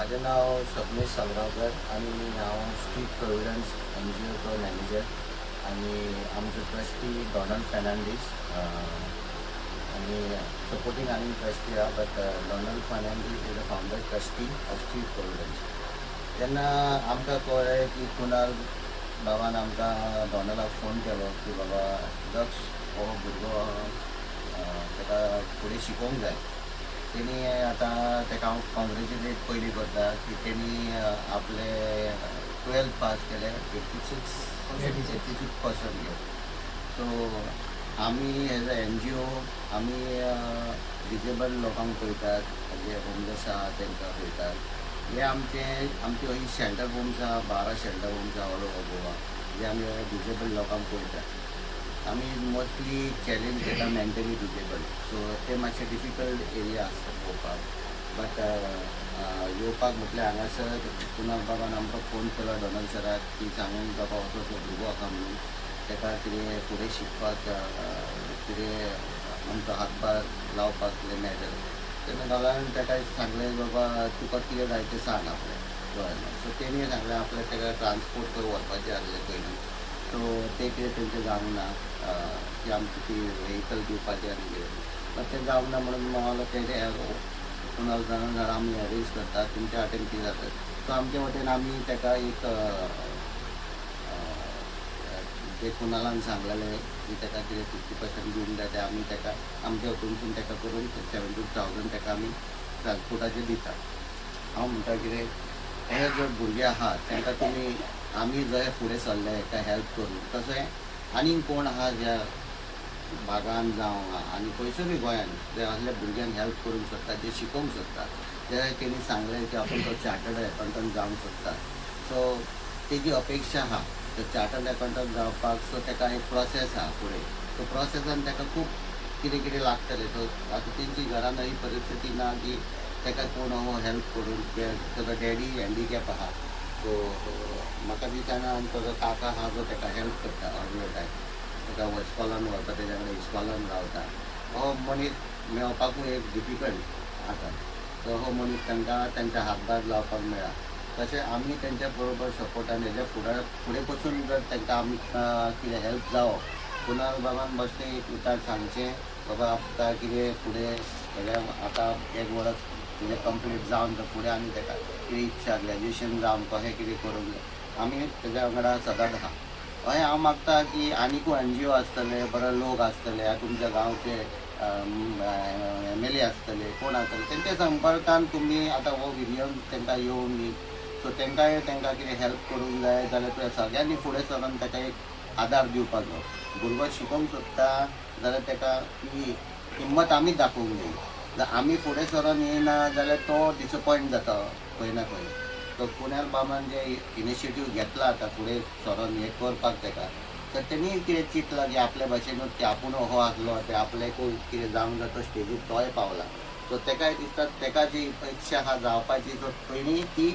माझं नाव स्वप्नेश सालगावकर आणि हांव स्ट्रीट प्रोविडन्स NGOचो मॅनेजर आणि आमचो ट्रस्टी डॉनल्ड फर्नांडीस आणि सपोर्टींग आनी ट्रस्टी आहा but Donald Fernandes is the founder trustee of street providence. तेन्ना आमकां कळ्ळें की कुणाल बाबान आमकां डॉनलाक फोन केलो की बाबा दक्ष हो भुरगो ताका फुडें शिकोवंक जाय. तेणी आतां ताका हांव कॉंग्रेच्युलेट पयलीं करता की तेणी आपले 12th पास केले 86% घेवन. सो आमी एज अ NGO आमी डिजेबल लोकांक पळयतात, म्हणजे होमलेस आहा तांकां पळयतात. हे आमचे ही शेल्टर होम्स आहा, 12 शेल्टर होम्स आहा ऑल ओवर गोवा, जे आमी डिजेबल लोकांक पळयतात. आमी मोस्टली चॅलेंज घेता मेंटली डिजेबल, सो ते मातशे डिफिकल्ट एरिया आसता पळोवपाक. बट येवपाक म्हटल्यार हांगासर कुणाल बाबान आमकां फोन केलो डॉनल्ड सराक की सांगून बाबा असो असो भुरगो आसा म्हणून, ताका कितें फुडें शिकपाक कितें आमचो हातभार लावपाक कितें मेळटलें. तेन्ना दोगांयन ताका सांगलें बाबा तुका कितें जाय तें सांग आपलें गोंयांत. सो तेणी सांगलें आपलें ताका ट्रान्सपोर्ट करून व्हरपाचें आसलें पयलीं. सो ते कितें तेंचें जावंक ना की आमची ती व्हेहिकल दिवपाचें आनी कितें, बट तें जावंक ना म्हणून म्हाका तें कुणाल जाणून आमी अरेंज करतात तुमच्या वाटेन कितें जाता. सो आमचे वटेन आमी ताका एक जे कुणालान सांगलेलें की ताका कितें 50% दिवंक जाय तें आमी ताका आमच्या वटेनसून ताका करून 70,000 ताका आमी ट्रान्सपोर्टाचें दितात. हांव म्हणटा कितें, हे जे भुरगे आहात तांकां तुमी आमी जंय फुडें सरले हेका हेल्प करून, तशें आनीक कोण आहा ज्या भागान जावं आनी खंयसर बी गोंयान जे असल्या भुरग्यांक हेल्प करूंक सोदता, जे शिकोवंक सोदता, ते तेणी सांगलें की आपूण तो चार्टर्ड अकावंटंट जावंक सोदता. सो तेजी अपेक्षा आहा तो चार्टर्ड अकावंटंट जावपाक. सो ताका एक प्रोसेस आहा फुडें, तो प्रोसेसान ताका खूब कितें कितें लागतलें. तो आतां तेंची घरान ही परिस्थिती ना की ताका कोण हो हेल्प करून. ताजो डॅडी हँडिकॅप आहा, सो म्हाका दिसना आनी ताजो काका आहा जो ताका हेल्प करता ऑल टायम. ताका इस्कॉलान व्हरता, तेज्या कडेन इस्कॉलान रावता. हो मनीस मेळपाकूय एक डिफिकल्ट आसा. सो हो मनीस तांकां तांच्या हातभार लावपाक मेळ्ळा. तशें आमी तेंच्या बरोबर सपोर्टान हेज्या फुडें पसून जर तांकां आमी कितें हेल्प जावप, कुणाल बाबान बेश्टें एक उतर सांगचें बाबा आमकां कितें फुडें हेज्या आतां 1 वर्स कितें कंप्लीट जावन तर फुडें आमी ताका कितें इच्छा ग्रॅज्युएशन जावन कशें कितें करूंक जाय, आमी तेज्या वांगडा सदांच आहा. हय हांव मागता की आनीकूय NGO आसतले, बरे लोक आसतले, तुमच्या गांवचे MLA आसतले, कोण आसतले, तेंच्या संपर्कान तुमी आतां हो व्हिडियो तांकां येवंक दी. सो तांकां कितें हेल्प करूंक जाय जाल्यार तुवें सगळ्यांनी फुडें सरून ताका एक आदार दिवपाचो. भुरगो शिकोवंक सोदता जाल्यार ताका ती हिम्मत आमीच दाखोवंक जाय. जर आमी फुडें सरून येयना जाल्यार तो डिसपॉयंट जाता खंय ना खंय. तो कुणाल बाबान जे इनिशिएटीव घेतला आतां फुडें सरून हें करपाक ताका, तर तेणी कितें चिंतलां की आपल्या भाशेनूच की आपूण हो आसलो ते आपल्याकूय कितें जावंक जाता स्टेजीर तोय पावला. सो ताकाय दिसता ताका जी इच्छा आहा जावपाची, सो तेणी ती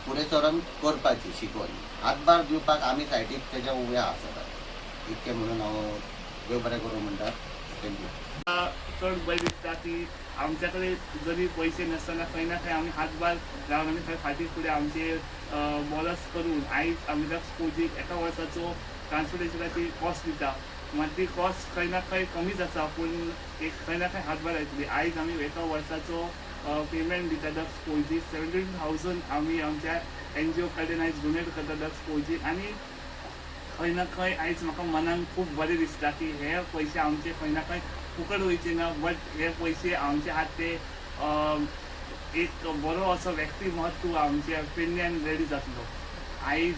फुडें सरून करपाची शिकून हातभार दिवपाक आमी सायडीक तेज्या उबे आहा सदांच. इतकें म्हणून हांव देव बरें करूं म्हणटा. थँक्यू. चड बरें दिसता की आमच्या कडेन जरी पयशे नासतना खंय ना खंय आमी हातभार लावन आमी खंय फाटीं फुडें आमचे बोलस करून आयज आमी दक्ष फौजीक एका वर्साचो ट्रान्सपोर्टेशनाची कॉस्ट दिता. मात ती कॉस्ट खंय ना खंय कमीच आसा, पूण एक खंय ना खंय हातभार येतली. आयज आमी एका वर्साचो पेमेंट दिता दक्ष फौजीक 70,000 आमी आमच्या NGO कडेन आयज डोनेट करता दक्ष फौजीक. आनी खंय ना खंय आयज म्हाका मनान खूब बरें दिसता की हे पयशे आमचे खंय ना खंय फुकट वयचे ना, बट हे पयशे आमचे आहात ते एक बरो असो व्यक्तिमत्व आमच्या पेडण्यान रेडी जातलो. आयज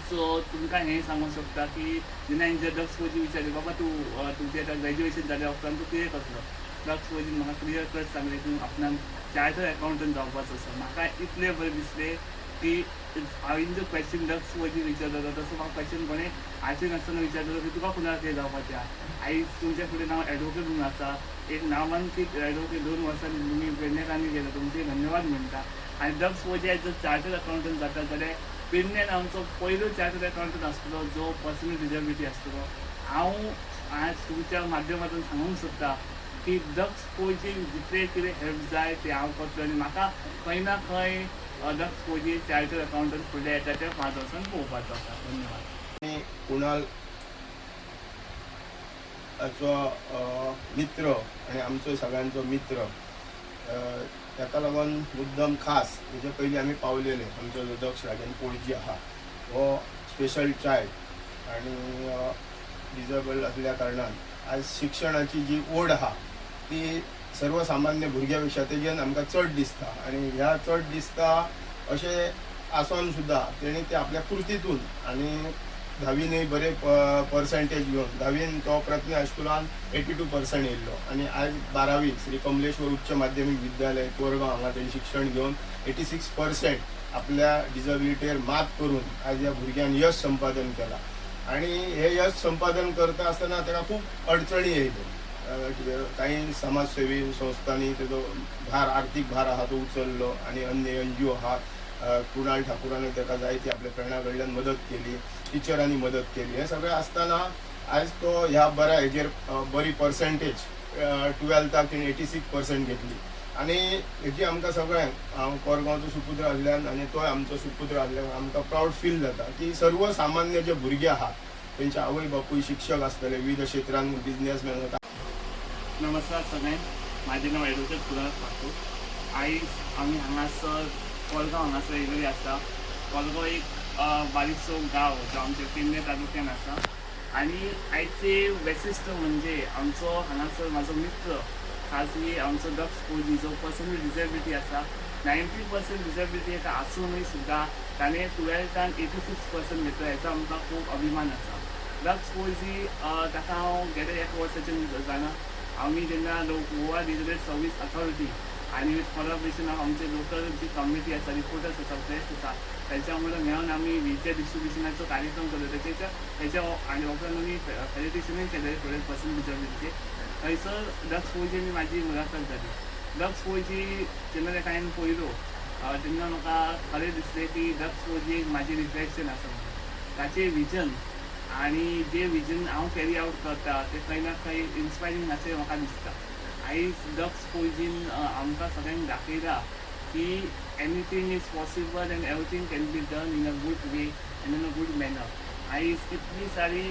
तुमकां हें सांगूंक शकता की जेन्ना हांवें दक्ष फौजी विचारलें बाबा तूं तुमचें आतां ग्रॅज्युएशन जाल्या उपरांत तूं कितें करतलो. दक्ष फौजीन म्हाका क्लियर कट सांगलें तूं आपणाक चार्टर्ड अकावंटंट जावपाचो आसा. म्हाका इतलें बरें दिसलें की हांवें जो क्वेश्चन दक्ष फौजी विचारलो तसो म्हाका क्वेश्चन कोणें आयचे नासतना विचारलो की तुका कुणाक कितें जावपाचें आहा. आयज तुमच्या फुडें हांव एडवोकेट म्हणून आसा, एक नामांकीत एडवोकेट 2 वर्सांनी तुमी पेडणेकांनी गेलो, तुमचे धन्यवाद म्हणटा. आनी दक्ष फौजी आयज जर चार्टर्ड अकावंटंट जाता जाल्यार पेडण्यान आमचो पयलो चार्टर्ड अकावंटंट आसतलो जो पर्सनल डिजेबिलिटी आसतलो. हांव आज तुमच्या माध्यमांतून सांगूंक सोदता की दक्ष फौजीक जितलें कितें हेल्प जाय तें हांव करतलो. आनी म्हाका खंय ना खंय दक्ष कोजी चार्टर्ड अकाउंटंट फुडल्या येता ते 5 वर्सांन पळोवपाचो आसा. धन्यवाद. मी कुणाल मित्र आणि आमचो सगळ्यांचो मित्र, ताका लागून मुद्दम खास हेजे पयलीं आमी पावलेले. आमचो जो दक्ष राजन पोळजी आहा हो स्पेशल चायल्ड आणि डिजेबल असल्या कारणान आज शिक्षणाची जी ओढ आहा ती सर्वसामान्य भुरग्यां पेक्षा तेजेन आमकां चड दिसता. आणि ह्या चड दिसता अशें आसून सुद्दां तेणी ते आपल्या कृतीतून आणि 10वीनय बरे पर्संटेज घेवन 10वीन तो प्रज्ञा हायस्कुलान 82% येयल्लो आणि आज 12वी श्री कमलेश्वर उच्च माध्यमीक विद्यालय कोरगांव हांगा तेणी शिक्षण घेवन 86% आपल्या डिजेबिलिटीर मात करून आज ह्या भुरग्यान यश संपादन केला. आणि हे यश संपादन करता आसतना ताका खूब अडचणी येयल्यो. काही समाजसेवी संस्थांनी तेजो भार आर्थीक भार आहा तो उचललो आणि अन्य NGO आहा. कुणाल ठाकुरान ताका जायती आपल्या फ्रेंडा कडल्यान मदत केली, टिचरांनी मदत केली. हे सगळें आसतना आज तो ह्या बऱ्या हेजेर बरी पर्संटेज 12थाक तिणें 86% घेतली. आणि हेजी आमकां सगळ्यांक, हांव कोरगांवचो सुपुत्र आसल्यान आनी तोय आमचो सुपुत्र आसल्यान आमकां प्रावड फील जाता की सर्वसामान्य जे भुरगे आहात तेंचे आवय बापूय शिक्षक आसतले, विविध क्षेत्रांत बिझनेसमॅन आसा. नमस्कार सगळ्यांक. माझे नाव ॲडवोकेट कुणाल ठाकूर. आयज आमी हांगासर कोलगांव हांगासर येयलेली आसा. कोलगांव एक बारीकसो गांव जो आमच्या पेडणे तालुक्यान आसा. आणि आयचें वैशिश्ट म्हणजे आमचो हांगासर म्हाजो मित्र खाजगी आमचो दक्ष कोजी जो पर्सनल डिजेबिलिटी आसा, 90% डिजेबिलिटी ताका आसूनय सुद्दां ताणें 12थान 86% घेतलो. हेचो आमकां खूब अभिमान आसा. दक्ष कोजी ताका हांव गेल्या 1 वर्साचें जाणा. आमी जेन्ना गोवा डिजिटल सर्वीस अथॉरिटी आणि विथ कोलॅबोरेशन ऑफ आमचे लोकल जी कम्युनिटी आसा, रिपोर्टर्स आसा, प्रेस आसा, त्यांच्या वांगडा मेळून आमी व्हीचे डिस्ट्रिब्युशनाचो कार्यक्रम केलो. तेच्या आनी उपरांत आमी फेलिटेशनूय केलें 12% डिजेबिलिटी. थंयसर दक्ष कोजींनी म्हाजी मुलाखत जाली. दक्ष कोजी जेन्ना ताका हांवें पळयलो तेन्ना म्हाका खरें दिसलें की दक्ष कोजीक म्हाजें रिफ्लेक्शन आसा म्हणून. ताचें विजन आणि जे विजन हांव कॅरी आवट करता ते खंय ना खंय इन्स्पायरींग अशें म्हाका दिसता. आयज दक्ष कोजीन आमकां सगळ्यांक दाखयला की anything is possible end everything can be done in a good way and in a good manner. आयज इतली सारी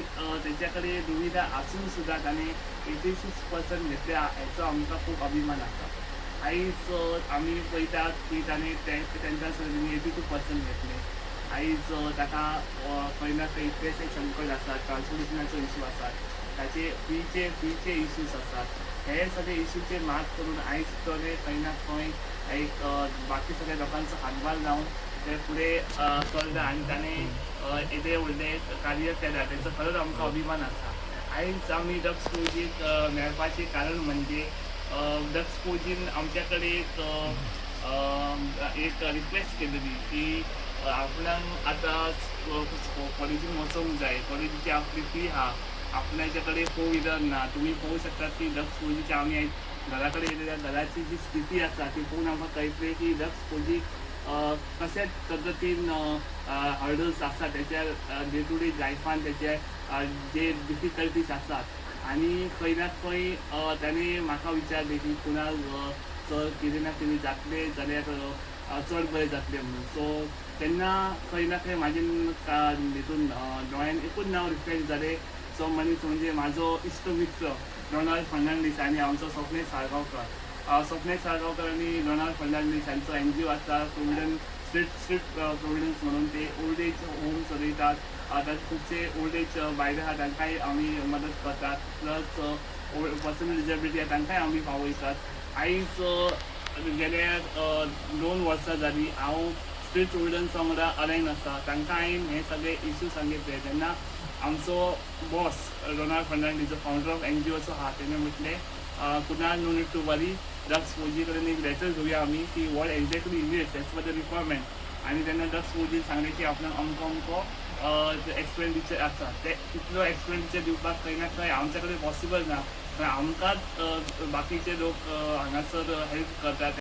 तेच्या कडेन दुविधा आसून सुद्दां ताणें 86% घेतल्या हेचो आमकां खूब अभिमान आसा. आयज आमी पळयतात की ताणें तेंच्या सर्विनी 82% घेतले. आयज ताका खंय ना खंय इतलेशे संकट आसात, ट्रान्सपोर्टेशनाचो इशू आसात, ताचे फीचे इश्यूज आसात. हे सगळे इश्यूचेर मात करून आयज तोने खंय ना खंय एक बाकी सगळ्या लोकांचो हातभार लावन ते फुडें चलता आनी ताणें येदे व्हडलें कार्य केलां तेचो खरोच आमकां अभिमान आसा. आयज आमी दक्ष कोजीक मेळपाचें कारण म्हणजे दक्ष कोजीन आमच्या कडेन एक रिक्वेस्ट केलेली की आपणाक आतां कॉलेजीन वचूंक जाय, कॉलेजीची आपली फी आहा, आपणाच्या कडेन 4 व्हिलर ना. तुम्ही पळोवंक शकतात की दक्ष कोजीची आमी आयज घरा कडेन येयलेल्या घराची जी स्थिती आसा ती पळोवन आमकां कळटलें की दक्ष कोजीक कशा पद्दतीन हर्डल्स आसा तेच्या डे टू डे लायफान तेचे जे डिफिकल्टीज आसात. आनी खंय ना खंय ताणें म्हाका विचारलें की कुणाल सर कितें ना कितें जातलें जाल्यार चड बरें जातलें म्हणून. सो तेन्ना खंय ना खंय म्हाजे हितून दोळ्यान एकूच नांव रिफ्लेक्ट जालें. सो मनीस म्हणजे म्हाजो इश्ट मित्र डोनाल्ड फर्नांडीस आनी आमचो स्वप्नेश साळगांवकर. स्वप्नेश साळगांवकर आनी डोनाल्ड फर्नांडीस हांचो NGO आसा प्रोविडंट स्ट्रीट प्रोविडन्स म्हणून. ते ओल्ड एज होम चलयतात. खुबशे ओल्ड एज बायले आहा तांकांय आमी मदत करतात. प्लस पर्सनल डिजेबिलिटी आहा तांकांय आमी पावयतात. आयज गेल्या 2 वर्सां जालीं हांव स्ट्रीट प्रोविडन्स वांगडा अलायन आसा. तांकां हांवें हे सगळे इश्यू सांगितले तेन्ना आमचो बॉस डोनाल्ड फर्नांडीस जो फाउंडर ऑफ NGOचो आहा तेणें म्हटलें Kunal no need to worry, Daksh कोजी कडेन एक लेटर घेवया आमी की what exactly needs as per the requirement. आनी तेन्ना दक्ष कोजी सांगलें की आपणाक अमको एक्सपेंडिचर आसा ते तितलो एक्सपेंडिचर दिवपाक खंय ना खंय आमच्या कडेन पॉसिबल ना. आमकांच बाकीचे लोक हांगासर हेल्प करतात.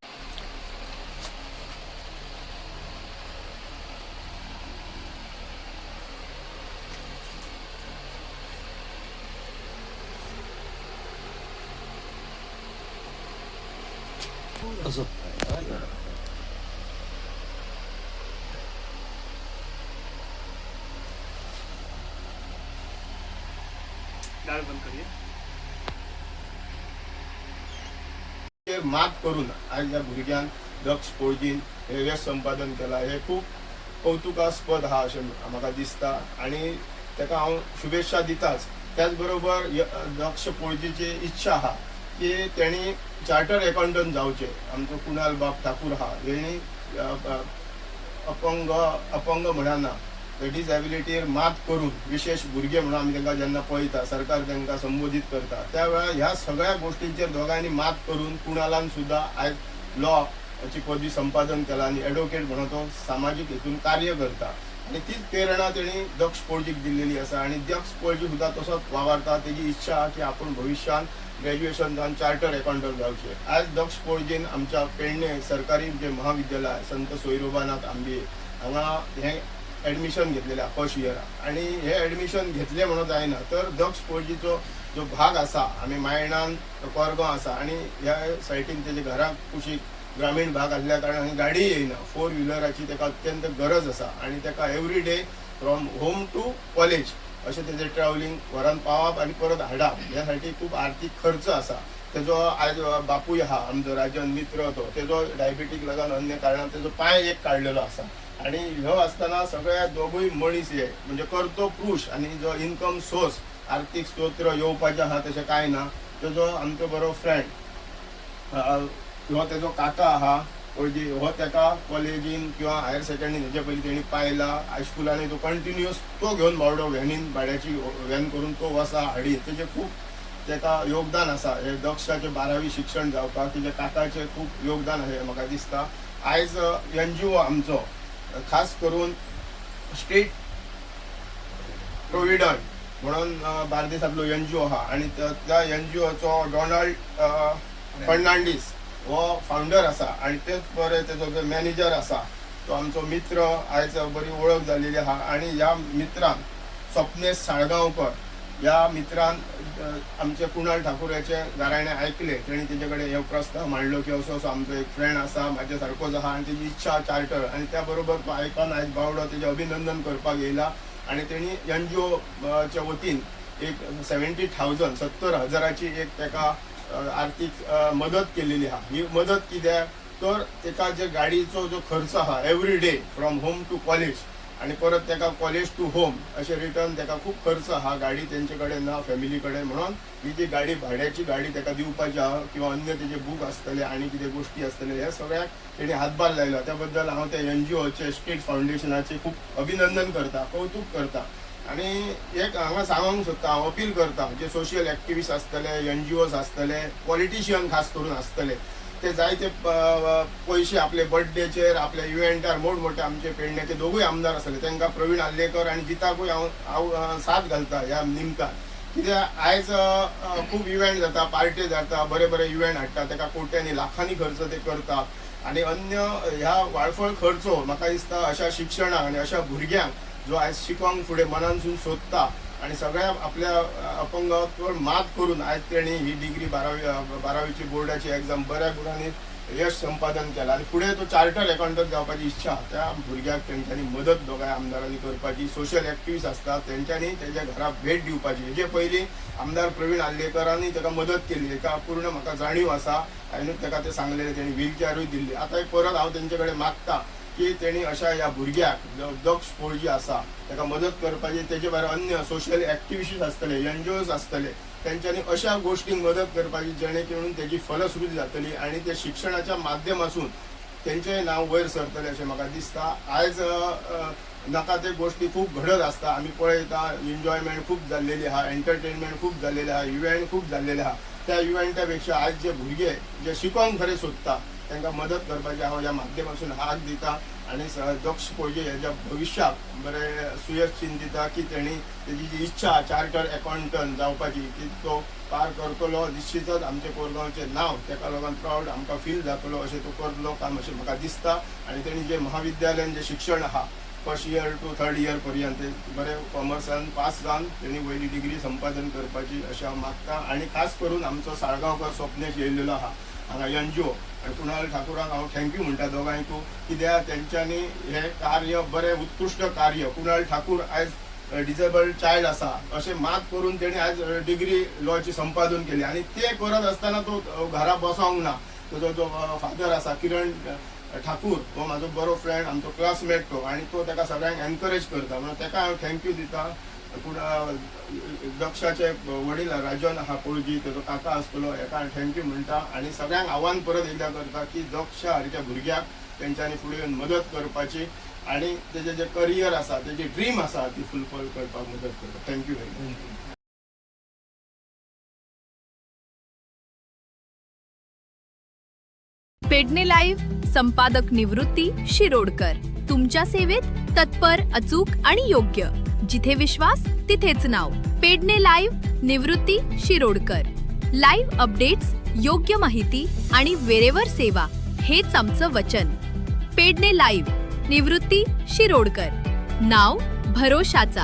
असं दार बंद करूया. ते मात करून आज या भुरग्यांक दक्ष पळजीन हे यश संपादन केला हे खूप कौतुकास्पद हा अशें म्हाका दिसता आणि ताका हांव शुभेच्छा दिताच. त्याच बरोबर दक्ष पळजीची इच्छा आहा की तेणी चार्टर अकाउंटंट जावचे. आमचो कुणाल बाब ठाकूर आहा हेणी अपंग म्हणना डिसेबिलिटीर मात करून विशेष भुरगे म्हणून आमी तांकां जेन्ना पळयता सरकार तांकां संबोधीत करता त्या वेळार ह्या सगळ्या गोष्टींचेर दोगांनी मात करून कुणालान सुद्दां आयज लॉची पदवी संपादन केला आनी एडवोकेट म्हणून तो सामाजीक हेतून कार्य करता आणि तीच प्रेरणा तेणी दक्ष पळजीक दिल्लेली आसा आणि दक्ष पळजी सुद्दां तसोच वावरता. तेजी इच्छा आहा की आपूण भविश्यान ग्रॅज्युएशन जावन चार्टर अकाउंटंट जावचे. आज दक्ष पळजीन आमच्या पेडणे सरकारी जे महाविद्यालय संत सोयरोबानाथ आंबे हांगा हें एडमिशन घेतलेलें फर्स्ट इयराक आणि हे एडमिशन घेतले म्हणून जायना तर दक्ष पळजीचो जो भाग आसा आमी मायणान कोरगांव आसा आणि ह्या सायटीन तेजे घराक कुशीक ग्रामीण भाग आसल्या कारणान गाडी येयना. 4 व्हिलराची ताका अत्यंत गरज आसा आणि ताका every day from home to college अशें तेजें ट्रॅव्हलिंग व्हरान पावप आनी परत हाडप ह्या साठी खूब आर्थीक खर्च आसा. तेजो आयज बापूय आहा आमचो राजन मित्र तो तेजो डायबिटीक लागून अन्य कारणान तेजो पांय एक काडलेलो आसा आणि ह्यो आसतना सगळ्या दोगूय मनीस हे म्हणजे करतो पुरुष आणि जो इन्कम सोर्स आर्थीक स्तोत्र येवपाचें आहा तशें कांय ना. तेजो आमचो बरो फ्रेंड हो तेजो काका आहा पळजी हो ताका कॉलेजीन किंवा हायर सेकंडरीन हेजे पयलीं तेणी पायला हायस्कुलांनी तो कंटिन्युअस तो घेवन बावडो व्हॅनीन भाड्याची व्हॅन करून तो वसा हाडी तेजें खूब ताका योगदान आसा. हे दक्षाचें 12वी शिक्षण जावपाक तेजे काकाचें खूब योगदान आहे म्हाका दिसता. आयज NGO आमचो खास करून स्टेट प्रोविडंट म्हणून बार्देसांतलो NGO आहा आणि त्या NGOचो डोनाल्ड फर्नांडीस हो फावंडर आसा आणि तेच बरे तेजो जो मॅनेजर आसा तो आमचो मित्र आयज बरी वळख जाल्लेली आहा. आणि ह्या मित्रान स्वप्नेश साळगांवकर ह्या मित्रान आमचे कुणाल ठाकूराचे गाराणे ऐकले तेणी तेजे कडेन हे प्रस्ताव मांडलो की असो असो आमचो एक फ्रेंड आसा म्हाजे सारकोच आहा आणि तेजी इच्छा चार्टर आणि त्या बरोबर तो आयकून आयज बावडो तेजे अभिनंदन करपाक येयला आणि तेणी NGO च्या वतीन एक 70,000 70,000ची एक ताका आर्थीक मदत केलेली आहा. ही मदत कित्याक तर ताका जे गाडीचो जो खर्च आहा every day from home to college आणि परत ताका कॉलेज टू होम अशें रिटर्न ताका खूब खर्च आहा. गाडी तेंचे कडेन ना फॅमिली कडेन म्हणून ही जी गाडी भाड्याची गाडी ताका दिवपाची आहा किंवा अन्य तेजे बूक आसतले आणि कितें गोश्टी आसतले हे सगळ्याक तेणी हातभार लायला. त्या बद्दल हांव त्या NGOचे स्टेट फावंडेशनाचे खूब अभिनंदन करता कौतुक करता. आणि एक हांगा सांगूंक सोदता हांव अपील करता जे सोशियल एक्टिविस्ट आसतले NGOज आसतले पॉलिटिशियन खास करून आसतले ते जायते पयशे आपले बर्थडेचेर आपल्या इव्हेंटार मोठमोठे आमचे पेडण्याचे दोगूय आमदार आसतले तांकां प्रवीण आल्लेकर आणि जिताकूय हांव साथ घालता ह्या निमतान. कित्याक आयज खूब इव्हेंट जाता पार्टी जाता बरे बरे इव्हेंट हाडटा ताका कोट्यांनी लाखांनी खर्च ते करतात आणि अन्य ह्या वाळफळ खर्चो म्हाका दिसता अशा शिक्षणाक आणि अशा भुरग्यांक जो आयज शिकोंक फुडें मनानसून सोदता आणि सगळ्या आपल्या अपंगावर मात करून आयज तेणी ही डिग्री 12वीची बोर्डाची एग्जाम बऱ्या गुणांनी यश संपादन केला आणि पुढे तो चार्टर अकाउंटंट जावपाची इच्छा त्या भुरग्याक तेंच्यांनी मदत दोगांय आमदारांनी करपाची. सोशल एक्टिविस्ट आसतात तेंच्यांनी तेज्या घरा भेट दिवपाची. हेजे पयलीं आमदार प्रवीण आल्लेकरांनी ताका मदत केली हेका पूर्ण म्हाका जाणीव आसा. हांवें ताका ते सांगलेले तेणी व्हीलचॅरूय दिल्ली. आतां परत हांव तेंचे कडेन मागता की तेणी अशा ह्या भुरग्याक दक्ष पळजी आसा ताका मदत करपाची. तेजे भायर अन्य सोशल एक्टिविस्ट आसतले NGOज आसतले तेंच्यांनी अशा गोष्टींक मदत करपाची जेणे करून तेजी फलश्रुती जातली आणि ते शिक्षणाच्या माध्यमातून तेंचें नांव वयर सरतलें अशें म्हाका दिसता. आयज नाका ते गोष्टी खूब घडत आसता आमी पळयता एन्जॉयमेंट खूब जाल्लेली आहा एंटरटेनमेंट खूब जाल्लेले आहा इव्हेंट खूब जाल्लेले आहा. त्या इव्हेंटा पेक्षा आयज जे भुरगे जे शिकोंक खरें सोदता तांकां मदत करपाची हांव ह्या माध्यमातून हाक दिता आणि दक्ष पळजी हेज्या भविश्याक बरें सुयश चिंतिता की तेणी तेजी जी इच्छा चार्टर अकाउंटंट जावपाची ती तो पार करतलो. निश्चितच आमचे कोरगांवचें नांव ताका लागून प्रावड आमकां फील जातलो अशें तो करतलो काम अशें म्हाका दिसता. आणि तेणी जे महाविद्यालयान जे शिक्षण आहा first year to third year पर्यंत बरे कॉमर्सान पास जावन तेणी वयली डिग्री संपादन करपाची अशें हांव मागता. आणि खास करून आमचो साळगांवकर स्वप्नेश येयल्लेलो आहा हांगा NGO आणि कुणाल ठाकुराक हांव थँक्यू म्हणटा दोगांयकू कित्याक तेंच्यांनी हे कार्य बरें उत्कृश्ट कार्य कुणाल ठाकूर आयज डिसेबल्ड चाइल्ड असा असे मात करून तेणे आज डिग्री लॉची संपादन केली आणि ते करत असताना तो घरा बसोंक ना. तो जो फादर असा किरण ठाकूर तो माझो बरो फ्रेंड आमचो क्लासमेट तो आणि तो ताका सगळ्यांक एनकरेज करता म्हणून ताका हांव थँक्यू दिता. पूण दक्षाचे वडील राजन हा पळजी तेजो काका आसतलो हेका थँक्यू म्हणटा आणि सगळ्यांक आव्हान परत एकदा करता की दक्ष सारक्या भुरग्याक तेंच्यांनी फुडें येवन मदत करपाची आणि तेजे जे करियर आसा तेजी ड्रीम आसा ती फुलफिल करपाक मदत करता. Thank you very much. Pedne live संपादक निवृत्ती शिरोडकर. तुमच्या सेवेत तत्पर, अचूक आणि योग्य. जिथे विश्वास तिथेच नाव. पेडणे लाईव्ह निवृत्ती शिरोडकर. लाईव्ह अपडेट्स, योग्य माहिती आणि वेळेवर सेवा हेच आमचं वचन. पेडणे लाईव्ह निवृत्ती शिरोडकर. नाव भरोशाचा.